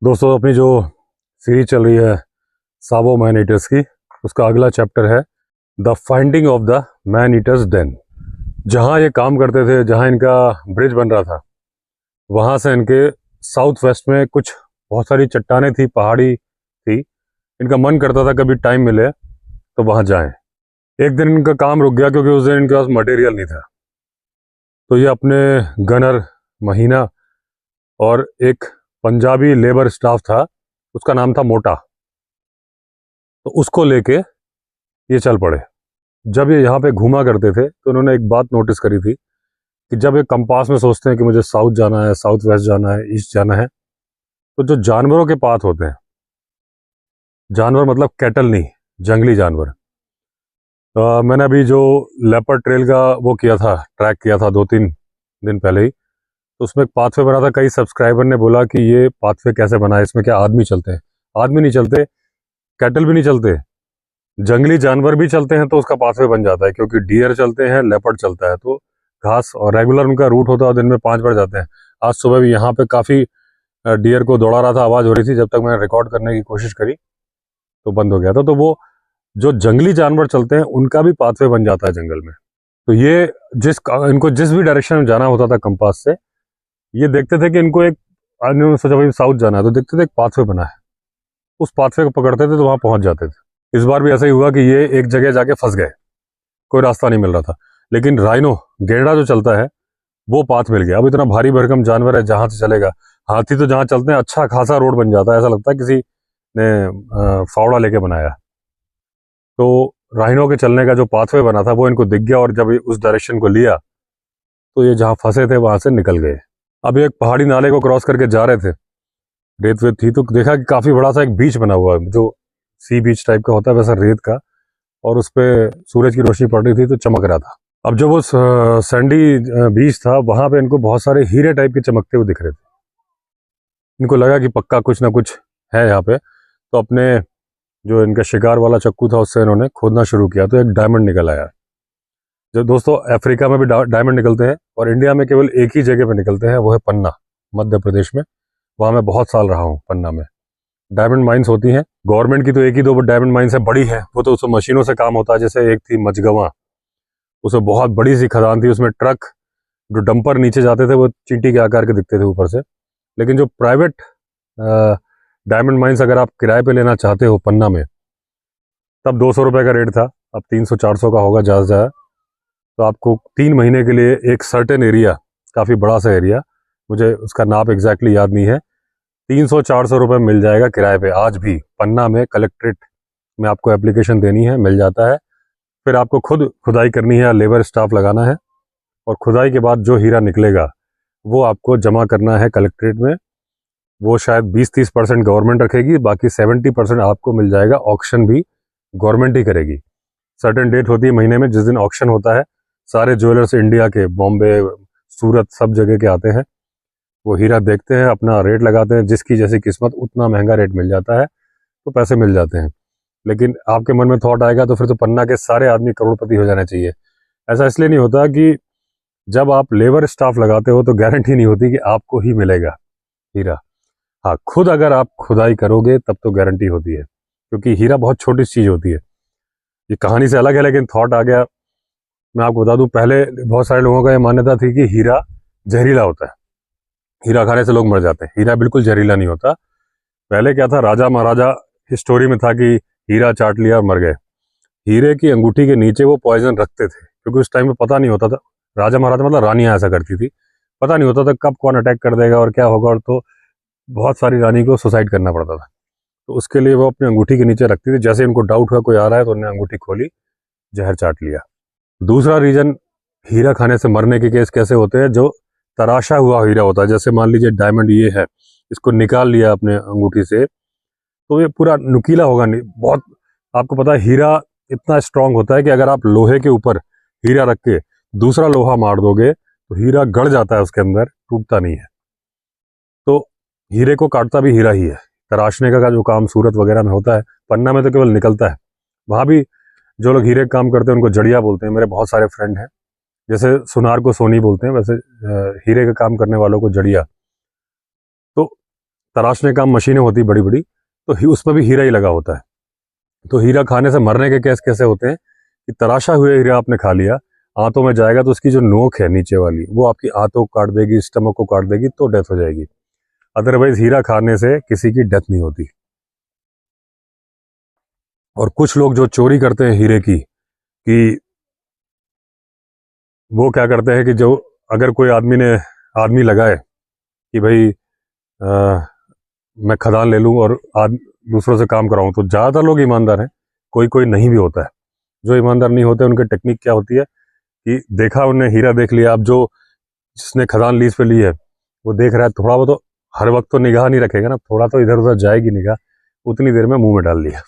दोस्तों, अपनी जो सीरीज चल रही है सावो मैन ईटर्स की, उसका अगला चैप्टर है the finding of the man eater's den. जहाँ ये काम करते थे, जहाँ इनका ब्रिज बन रहा था, वहाँ से इनके साउथ वेस्ट में कुछ बहुत सारी चट्टानें थी, पहाड़ी थी। इनका मन करता था कभी टाइम मिले तो वहाँ जाएं। एक दिन इनका काम रुक गया क्योंकि उस दिन इनके पास मटेरियल नहीं था। तो ये अपने गनर महीना और एक पंजाबी लेबर स्टाफ था, उसका नाम था मोटा, तो उसको लेके ये चल पड़े। जब ये यहाँ पे घूमा करते थे तो उन्होंने एक बात नोटिस करी थी कि जब एक कंपास में सोचते हैं कि मुझे साउथ जाना है, साउथ वेस्ट जाना है, ईस्ट जाना है, तो जो जानवरों के पाथ होते हैं, जानवर मतलब कैटल नहीं, जंगली जानवर। मैंने अभी जो लेपर्ड ट्रेल का वो किया था, ट्रैक किया था 2-3 दिन पहले ही, तो उसमें एक पाथवे बना था। कई सब्सक्राइबर ने बोला कि ये पाथवे कैसे बना है, इसमें क्या आदमी चलते हैं? आदमी नहीं चलते, कैटल भी नहीं चलते, जंगली जानवर भी चलते हैं तो उसका पाथवे बन जाता है। क्योंकि डियर चलते हैं, लेपर्ड चलता है, तो घास और रेगुलर उनका रूट होता है, दिन में 5 बार जाते हैं। आज सुबह भी यहाँ पे काफ़ी डियर को दौड़ा रहा था, आवाज़ हो रही थी। जब तक मैंने रिकॉर्ड करने की कोशिश करी तो बंद हो गया था। तो वो जो जंगली जानवर चलते हैं उनका भी पाथवे बन जाता है जंगल में। तो ये इनको जिस भी डायरेक्शन में जाना होता था कंपास से, ये देखते थे कि इनको एक, इन्होंने सोचा भाई साउथ जाना है, तो देखते थे एक पाथवे बना है, उस पाथवे को पकड़ते थे तो वहाँ पहुँच जाते थे। इस बार भी ऐसा ही हुआ कि ये एक जगह जाके फंस गए, कोई रास्ता नहीं मिल रहा था। लेकिन राइनो, गेंडा जो चलता है, वो पाथ मिल गया। अब इतना भारी भरकम जानवर है, जहाँ से चलेगा। हाथी तो जहाँ चलते हैं अच्छा खासा रोड बन जाता है, ऐसा लगता है किसी ने फावड़ा लेके बनाया। तो राइनो के चलने का जो पाथवे बना था वो इनको दिख गया, और जब उस डायरेक्शन को लिया तो ये जहाँ फंसे थे वहां से निकल गए। अब एक पहाड़ी नाले को क्रॉस करके जा रहे थे, रेत वेत थी, तो देखा कि काफी बड़ा सा एक बीच बना हुआ है, जो सी बीच टाइप का होता है वैसा रेत का, और उस पर सूरज की रोशनी पड़ रही थी तो चमक रहा था। अब जब वो सैंडी बीच था, वहां पे इनको बहुत सारे हीरे टाइप के चमकते हुए दिख रहे थे। इनको लगा कि पक्का कुछ ना कुछ है यहाँ पे, तो अपने जो इनका शिकार वाला चक्कू था उससे इन्होंने खोदना शुरू किया, तो एक डायमंड निकल आया। जो दोस्तों, अफ्रीका में भी डायमंड निकलते हैं, और इंडिया में केवल एक ही जगह पे निकलते हैं, वो है पन्ना, मध्य प्रदेश में। वहाँ मैं बहुत साल रहा हूँ पन्ना में। डायमंड माइंस होती हैं गवर्नमेंट की, तो एक ही दो डायमंड माइंस है, बड़ी है वो, तो उसमें मशीनों से काम होता है। जैसे एक थी मचगवा, उसमें बहुत बड़ी सी खदान थी, उसमें ट्रक जो डंपर नीचे जाते थे वो चींटी के आकार के दिखते थे ऊपर से। लेकिन जो प्राइवेट डायमंड माइंस अगर आप किराए पे लेना चाहते हो पन्ना में, तब 200 रुपये का रेट था, अब 300-400 का होगा ज़्यादा से ज़्यादा। तो आपको 3 महीने के लिए एक सर्टेन एरिया, काफ़ी बड़ा सा एरिया, मुझे उसका नाप एग्जैक्टली याद नहीं है, 300-400 रुपये मिल जाएगा किराए पे। आज भी पन्ना में कलेक्ट्रेट में आपको एप्लीकेशन देनी है, मिल जाता है। फिर आपको खुद खुदाई करनी है, लेबर स्टाफ लगाना है, और खुदाई के बाद जो हीरा निकलेगा वो आपको जमा करना है कलेक्ट्रेट में। वो शायद 20-30% गवर्नमेंट रखेगी, बाकी 70% आपको मिल जाएगा। ऑक्शन भी गवर्नमेंट ही करेगी। सर्टेन डेट होती है महीने में, जिस दिन ऑक्शन होता है। सारे ज्वेलर्स इंडिया के, बॉम्बे, सूरत, सब जगह के आते हैं, वो हीरा देखते हैं, अपना रेट लगाते हैं, जिसकी जैसी किस्मत उतना महंगा रेट मिल जाता है, तो पैसे मिल जाते हैं। लेकिन आपके मन में थॉट आएगा तो फिर तो पन्ना के सारे आदमी करोड़पति हो जाना चाहिए। ऐसा इसलिए नहीं होता कि जब आप लेबर स्टाफ लगाते हो तो गारंटी नहीं होती कि आपको ही मिलेगा हीरा। हाँ, खुद अगर आप खुदाई करोगे तब तो गारंटी होती है, क्योंकि हीरा बहुत छोटी चीज़ होती है। ये कहानी से अलग है, लेकिन थॉट आ गया। मैं आपको बता दूं, पहले बहुत सारे लोगों का ये मान्यता थी कि हीरा जहरीला होता है, हीरा खाने से लोग मर जाते हैं। हीरा बिल्कुल जहरीला नहीं होता। पहले क्या था, राजा महाराजा हिस्टोरी में था कि हीरा चाट लिया और मर गए। हीरे की अंगूठी के नीचे वो पॉइजन रखते थे, क्योंकि उस टाइम में पता नहीं होता था। राजा महाराजा मतलब रानियां ऐसा करती थी, पता नहीं होता था कब कौन अटैक कर देगा और क्या होगा, और तो बहुत सारी रानी को सुसाइड करना पड़ता था। तो उसके लिए वो अपनी अंगूठी के नीचे रखती थी। जैसे इनको डाउट हुआ कोई आ रहा है, तो उन्होंने अंगूठी खोली, जहर चाट लिया। दूसरा रीजन, हीरा खाने से मरने के केस कैसे होते हैं, जो तराशा हुआ हीरा होता है। जैसे मान लीजिए डायमंड ये है, इसको निकाल लिया अपने अंगूठी से, तो ये पूरा नुकीला होगा नहीं बहुत। आपको पता है हीरा इतना स्ट्रांग होता है कि अगर आप लोहे के ऊपर हीरा रख के दूसरा लोहा मार दोगे तो हीरा गड़ जाता है उसके अंदर, टूटता नहीं है। तो हीरे को काटता भी हीरा ही है। तराशने का जो काम सूरत वगैरह में होता है, पन्ना में तो केवल निकलता है। वहाँ भी जो लोग हीरे का काम करते हैं उनको जड़िया बोलते हैं। मेरे बहुत सारे फ्रेंड हैं, जैसे सुनार को सोनी बोलते हैं, वैसे हीरे का काम करने वालों को जड़िया। तो तराशने का मशीनें होती बड़ी बड़ी, तो उसमें भी हीरा ही लगा होता है। तो हीरा खाने से मरने के केस कैसे होते हैं कि तराशा हुआ हीरा आपने खा लिया, आंतों में जाएगा तो उसकी जो नोक है नीचे वाली वो आपकी आंतों को काट देगी, स्टमक को काट देगी, तो डेथ हो जाएगी। अदरवाइज हीरा खाने से किसी की डेथ नहीं होती। और कुछ लोग जो चोरी करते हैं हीरे की, कि वो क्या करते हैं कि जो अगर कोई आदमी लगाए कि भाई मैं खदान ले लूँ और दूसरों से काम कराऊँ, तो ज़्यादातर लोग ईमानदार हैं, कोई कोई नहीं भी होता है। जो ईमानदार नहीं होते उनकी टेक्निक क्या होती है कि देखा उन्हें हीरा देख लिया, अब जो जिसने खदान लीज पे ली है वो देख रहा है, थोड़ा वो तो हर वक्त तो निगाह नहीं रखेगा ना, थोड़ा तो इधर उधर जाएगी निगाह, उतनी देर में मुंह में डाल लिया,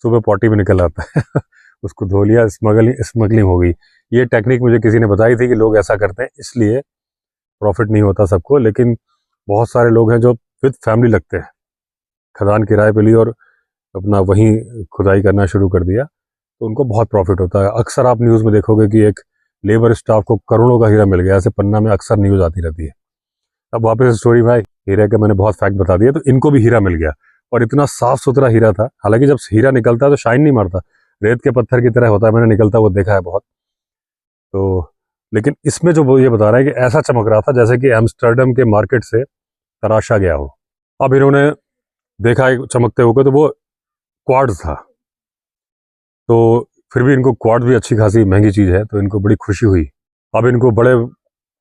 सुबह पॉटी में निकल आता है उसको धो लिया, स्मगलिंग हो गई। ये टेक्निक मुझे किसी ने बताई थी कि लोग ऐसा करते हैं, इसलिए प्रॉफिट नहीं होता सबको, लेकिन बहुत सारे लोग हैं जो विद फैमिली लगते हैं, खदान किराए पे ली और अपना वहीं खुदाई करना शुरू कर दिया, तो उनको बहुत प्रॉफिट होता है। अक्सर आप न्यूज़ में देखोगे कि एक लेबर स्टाफ को करोड़ों का हीरा मिल गया, ऐसे पन्ना में अक्सर न्यूज़ आती रहती है। अब वापस स्टोरी में आई, हीरे का मैंने बहुत फैक्ट बता दिया, तो इनको भी हीरा मिल गया और इतना साफ सुथरा हीरा था। हालांकि जब हीरा निकलता है तो शाइन नहीं मारता, रेत के पत्थर की तरह होता है, मैंने निकलता वो देखा है बहुत। तो लेकिन इसमें जो वो ये बता रहा है कि ऐसा चमक रहा था जैसे कि एम्स्टर्डम के मार्केट से तराशा गया हो। अब इन्होंने देखा चमकते हुए तो वो क्वार्ट्ज था, तो फिर भी इनको क्वार्ट्ज भी अच्छी खासी महंगी चीज़ है, तो इनको बड़ी खुशी हुई। अब इनको बड़े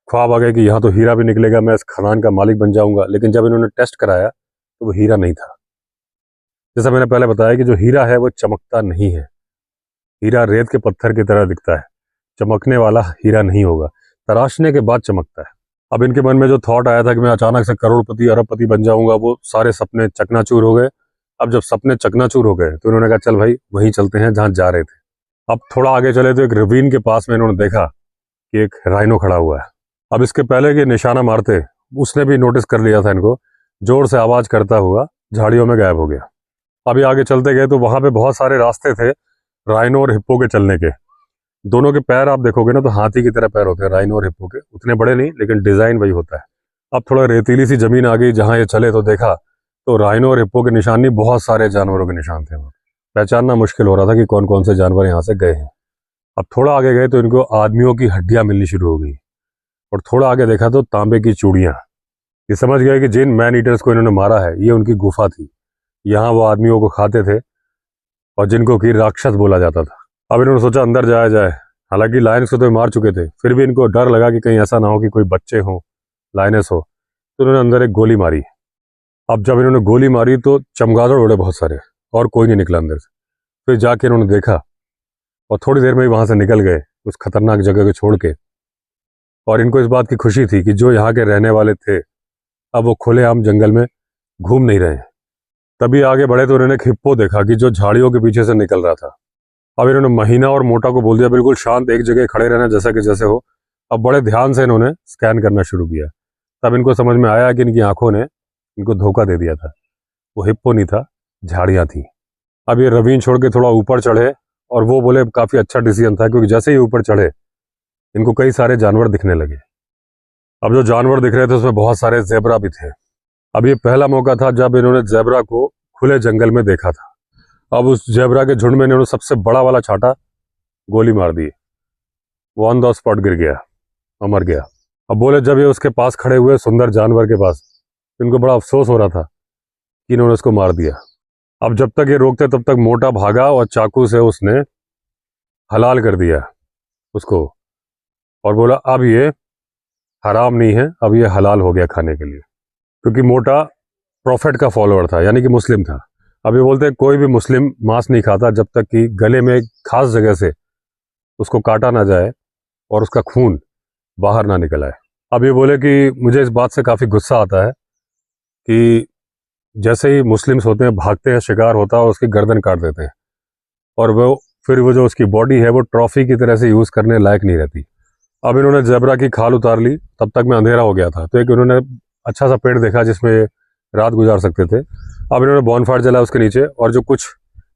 ख्वाब आ गए कि यहाँ तो हीरा भी निकलेगा, मैं इस खदान का मालिक बन जाऊंगा। लेकिन जब इन्होंने टेस्ट कराया तो वो हीरा नहीं था। जैसा मैंने पहले बताया कि जो हीरा है वो चमकता नहीं है, हीरा रेत के पत्थर की तरह दिखता है, चमकने वाला हीरा नहीं होगा, तराशने के बाद चमकता है। अब इनके मन में जो थॉट आया था कि मैं अचानक से करोड़पति अरबपति बन जाऊंगा, वो सारे सपने चकनाचूर हो गए। अब जब सपने चकनाचूर हो गए तो इन्होंने कहा चल भाई वहीं चलते हैं जहाँ जा रहे थे। अब थोड़ा आगे चले तो एक रवीन के पास में इन्होंने देखा कि एक राइनो खड़ा हुआ है। अब इसके पहले कि निशाना मारते, उसने भी नोटिस कर लिया था इनको, जोर से आवाज करता हुआ झाड़ियों में गायब हो गया। अभी आगे चलते गए तो वहां पे बहुत सारे रास्ते थे राइनो और हिप्पो के चलने के। दोनों के पैर आप देखोगे ना तो हाथी की तरह पैर होते हैं राइनो और हिप्पो के, उतने बड़े नहीं लेकिन डिजाइन वही होता है। अब थोड़ा रेतीली सी जमीन आ गई जहां ये चले तो देखा तो राइनो और हिप्पो के निशान नहीं, बहुत सारे जानवरों के निशान थे। वहाँ पहचानना मुश्किल हो रहा था कि कौन कौन से जानवर यहाँ से गए हैं। अब थोड़ा आगे गए तो इनको आदमियों की हड्डियां मिलनी शुरू हो गई, और थोड़ा आगे देखा तो तांबे की चूड़ियां। ये समझ गए कि जिन मैन ईटर्स को इन्होंने मारा है ये उनकी गुफा थी, यहाँ वो आदमियों को खाते थे और जिनको कि राक्षस बोला जाता था। अब इन्होंने सोचा अंदर जाया जाए, हालांकि लायंस को तो मार चुके थे, फिर भी इनको डर लगा कि कहीं ऐसा ना हो कि कोई बच्चे हों, लायनेस हो, तो इन्होंने अंदर एक गोली मारी। अब जब इन्होंने गोली मारी तो चमगादड़ उड़े बहुत सारे और कोई नहीं निकला अंदर से। फिर जाके इन्होंने देखा और थोड़ी देर में ही वहां से निकल गए उस खतरनाक जगह को छोड़ के। और इनको इस बात की खुशी थी कि जो यहाँ के रहने वाले थे अब वो खुलेआम जंगल में घूम नहीं रहे। तभी आगे बढ़े तो उन्होंने एक हिप्पो देखा कि जो झाड़ियों के पीछे से निकल रहा था। अब इन्होंने महीना और मोटा को बोल दिया बिल्कुल शांत एक जगह खड़े रहना जैसा कि जैसे हो। अब बड़े ध्यान से इन्होंने स्कैन करना शुरू किया। तब इनको समझ में आया कि इनकी आंखों ने इनको धोखा दे दिया था, वो हिप्पो नहीं था, झाड़ियाँ थी। अब ये रवीन छोड़ के थोड़ा ऊपर चढ़े और वो बोले काफ़ी अच्छा डिसीजन था, क्योंकि जैसे ही ऊपर चढ़े इनको कई सारे जानवर दिखने लगे। अब जो जानवर दिख रहे थे उसमें बहुत सारे जेबरा भी थे। अब ये पहला मौका था जब इन्होंने जेबरा को खुले जंगल में देखा था। अब उस जेबरा के झुंड में इन्होंने सबसे बड़ा वाला छाटा, गोली मार दी, वो ऑन द स्पॉट गिर गया और मर गया। अब बोले जब ये उसके पास खड़े हुए सुंदर जानवर के पास, इनको बड़ा अफसोस हो रहा था कि इन्होंने उसको मार दिया। अब जब तक ये रोकते तब तक मोटा भागा और चाकू से उसने हलाल कर दिया उसको और बोला अब ये हराम नहीं है, अब ये हलाल हो गया खाने के लिए। क्योंकि मोटा प्रॉफिट का फॉलोअर था, यानी कि मुस्लिम था। अब ये बोलते हैं कोई भी मुस्लिम मांस नहीं खाता जब तक कि गले में एक खास जगह से उसको काटा ना जाए और उसका खून बाहर ना निकल आए। अब ये बोले कि मुझे इस बात से काफ़ी गुस्सा आता है कि जैसे ही मुस्लिम्स होते हैं भागते हैं, शिकार होता है और उसकी गर्दन काट देते हैं, और वो फिर वो जो उसकी बॉडी है वो ट्रॉफी की तरह से यूज़ करने लायक नहीं रहती। अब इन्होंने जेबरा की खाल उतार ली, तब तक में अंधेरा हो गया था, तो एक इन्होंने अच्छा सा पेड़ देखा जिसमें रात गुजार सकते थे। अब इन्होंने बॉनफायर जला उसके नीचे, और जो कुछ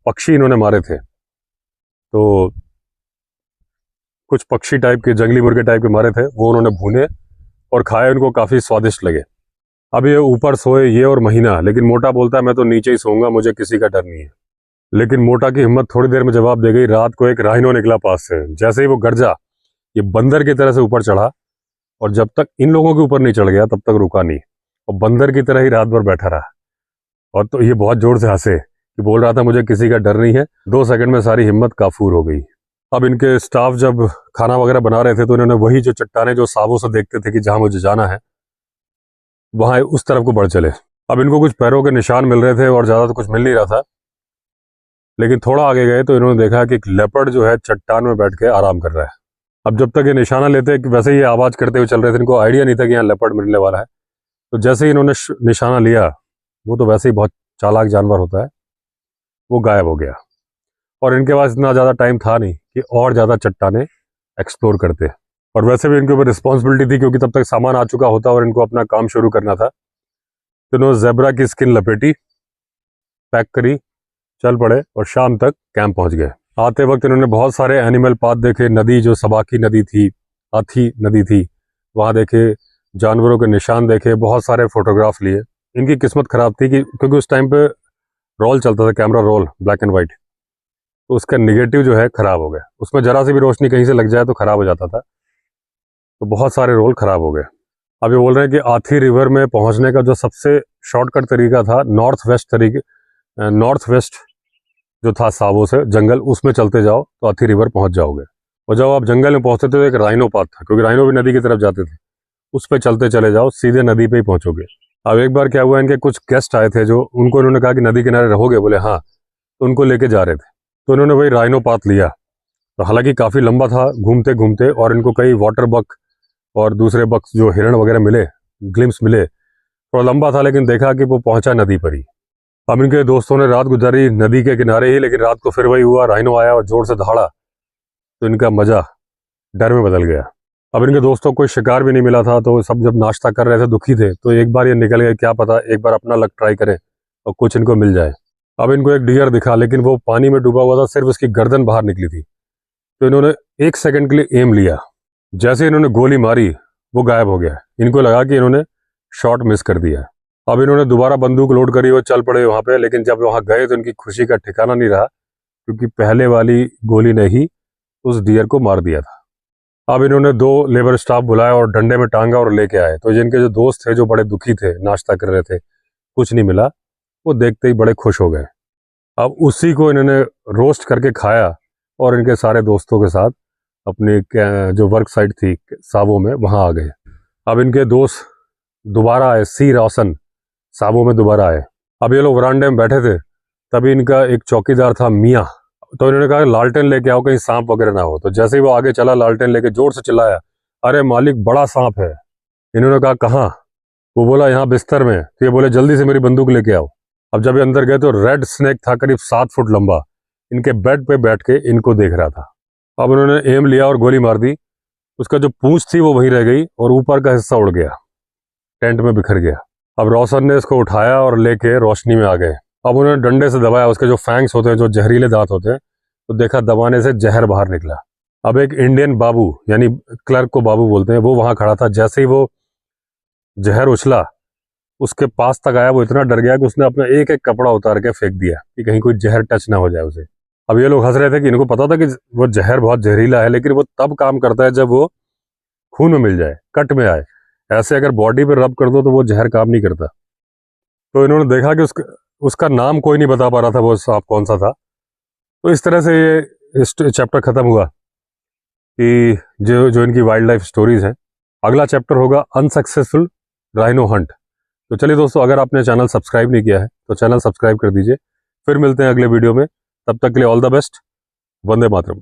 पक्षी इन्होंने मारे थे, तो कुछ पक्षी टाइप के, जंगली मुर्गे टाइप के मारे थे, वो उन्होंने भूने और खाए, उनको काफ़ी स्वादिष्ट लगे। अब ये ऊपर सोए ये और महीना, लेकिन मोटा बोलता है मैं तो नीचे ही सोऊंगा, मुझे किसी का डर नहीं है। लेकिन मोटा की हिम्मत थोड़ी देर में जवाब दे गई। रात को एक राइनो निकला पास से, जैसे ही वो गरजा ये बंदर की तरह से ऊपर चढ़ा, और जब तक इन लोगों के ऊपर नहीं चढ़ गया तब तक रुका नहीं, और बंदर की तरह ही रात भर बैठा रहा। और तो ये बहुत जोर से हंसे कि बोल रहा था मुझे किसी का डर नहीं है। 2 सेकंड में सारी हिम्मत काफूर हो गई। अब इनके स्टाफ जब खाना वगैरह बना रहे थे तो इन्होंने वही जो चट्टाने जो सावों से देखते थे कि जहां मुझे जाना है वहां उस तरफ को बढ़ चले। अब इनको कुछ पैरों के निशान मिल रहे थे और ज्यादा तो कुछ मिल नहीं रहा था, लेकिन थोड़ा आगे गए तो इन्होंने देखा कि एक लेपर्ड जो है चट्टान में बैठ के आराम कर रहा है। अब जब तक ये निशाना लेते वैसे ही ये आवाज करते हुए चल रहे थे, इनको आइडिया नहीं था कि यहाँ लेपर्ड मिलने वाला है। तो जैसे ही इन्होंने निशाना लिया, वो तो वैसे ही बहुत चालाक जानवर होता है, वो गायब हो गया। और इनके पास इतना ज़्यादा टाइम था नहीं कि और ज़्यादा चट्टाने एक्सप्लोर करते। और वैसे भी इनके ऊपर रिस्पॉन्सिबिलिटी थी क्योंकि तब तक सामान आ चुका होता और इनको अपना काम शुरू करना था। तो इन्होंने ज़ेब्रा की स्किन लपेटी, पैक करी, चल पड़े और शाम तक कैंप पहुंच गए। आते वक्त इन्होंने बहुत सारे एनिमल पाथ देखे, नदी जो सबाकी नदी थी, आथी नदी थी, वहाँ देखे, जानवरों के निशान देखे, बहुत सारे फोटोग्राफ लिए। इनकी किस्मत खराब थी कि क्योंकि उस टाइम पे रोल चलता था, camera roll, black and white, तो उसका निगेटिव जो है खराब हो गया। उसमें जरा सी भी रोशनी कहीं से लग जाए तो खराब हो जाता था, तो बहुत सारे रोल खराब हो गए। अब ये बोल रहे हैं कि आथी रिवर में पहुंचने का जो सबसे शॉर्टकट तरीका था, नॉर्थ वेस्ट जो था सावो से जंगल, उसमें चलते जाओ तो आथी रिवर पहुंच जाओगे। और जब आप जंगल में पहुंचते थे तो एक राइनो पाथ था, क्योंकि राइनो भी नदी की तरफ जाते थे, उस पर चलते चले जाओ, सीधे नदी पे ही पहुंचोगे। अब एक बार क्या हुआ, इनके कुछ गेस्ट आए थे जो उनको इन्होंने कहा कि नदी किनारे रहोगे, बोले हाँ, तो उनको लेके जा रहे थे, तो इन्होंने वही राइनो पाथ लिया। तो हालांकि काफ़ी लंबा था, घूमते घूमते, और इनको कई वाटर बक और दूसरे बक्स जो हिरण वगैरह मिले, ग्लिम्स मिले, थोड़ा लंबा था, लेकिन देखा कि वो पहुंचा नदी पर ही। अब इनके दोस्तों ने रात गुजारी नदी के किनारे ही, लेकिन रात को फिर वही हुआ, राइनो आया और जोर से दहाड़ा, तो इनका मजा डर में बदल गया। अब इनके दोस्तों को कोई शिकार भी नहीं मिला था, तो सब जब नाश्ता कर रहे थे दुखी थे, तो एक बार ये निकल गए, क्या पता एक बार अपना लक ट्राई करें और कुछ इनको मिल जाए। अब इनको एक डियर दिखा, लेकिन वो पानी में डूबा हुआ था, सिर्फ उसकी गर्दन बाहर निकली थी। तो इन्होंने 1 सेकंड के लिए एम लिया, जैसे इन्होंने गोली मारी वो गायब हो गया। इनको लगा कि इन्होंने शॉट मिस कर दिया। अब इन्होंने दोबारा बंदूक लोड करी और चल पड़े वहां पे, लेकिन जब वहां गए तो इनकी खुशी का ठिकाना नहीं रहा, क्योंकि पहले वाली गोली ने ही उस डियर को मार दिया था। अब इन्होंने 2 लेबर स्टाफ बुलाया और डंडे में टांगा और लेके आए। तो जिनके जो दोस्त थे जो बड़े दुखी थे, नाश्ता कर रहे थे, कुछ नहीं मिला, वो देखते ही बड़े खुश हो गए। अब उसी को इन्होंने रोस्ट करके खाया और इनके सारे दोस्तों के साथ अपनी जो वर्क साइट थी सावो में, वहां आ गए। अब इनके दोस्त दोबारा आए, सी रोशन सावो में दोबारा आए। अब ये लोग वरांडे में बैठे थे, तभी इनका एक चौकीदार था मियाँ, तो इन्होंने कहा लालटेन लेके आओ, कहीं सांप वगैरह ना हो। तो जैसे ही वो आगे चला, लालटेन लेके जोर से चिल्लाया, अरे मालिक बड़ा सांप है। इन्होंने कहा कहाँ? वो बोला यहाँ बिस्तर में। तो ये बोले जल्दी से मेरी बंदूक लेके आओ। अब जब ये अंदर गए तो रेड स्नेक था, करीब 7 फुट लंबा, इनके बेड पे बैठ के इनको देख रहा था। अब उन्होंने एम लिया और गोली मार दी। उसका जो पूंछ थी वो वहीं रह गई और ऊपर का हिस्सा उड़ गया, टेंट में बिखर गया। अब रोशन ने इसको उठाया और लेके रोशनी में आ गए। अब उन्होंने डंडे से दबाया, उसके जो फैंग्स होते हैं, जो जहरीले दांत होते हैं, तो देखा दबाने से जहर बाहर निकला। अब एक इंडियन बाबू, यानी क्लर्क को बाबू बोलते हैं, वो वहां खड़ा था। जैसे ही वो जहर उछला, उसके पास तक आया, वो इतना डर गया कि उसने अपना एक एक कपड़ा उतार के फेंक दिया कि कहीं कोई जहर टच ना हो जाए उसे। अब ये लोग हंस रहे थे कि इनको पता था कि वो जहर बहुत जहरीला है, लेकिन वो तब काम करता है जब वो खून में मिल जाए, कट में आए। ऐसे अगर बॉडी पे रब कर दो तो वो जहर काम नहीं करता। तो इन्होंने देखा कि उसका नाम कोई नहीं बता पा रहा था, वो सांप कौन सा था। तो इस तरह से ये चैप्टर खत्म हुआ कि जो इनकी वाइल्ड लाइफ स्टोरीज हैं। अगला चैप्टर होगा अनसक्सेसफुल राइनो हंट। तो चलिए दोस्तों, अगर आपने चैनल सब्सक्राइब नहीं किया है तो चैनल सब्सक्राइब कर दीजिए। फिर मिलते हैं अगले वीडियो में, तब तक के लिए all the best. Vande Mataram.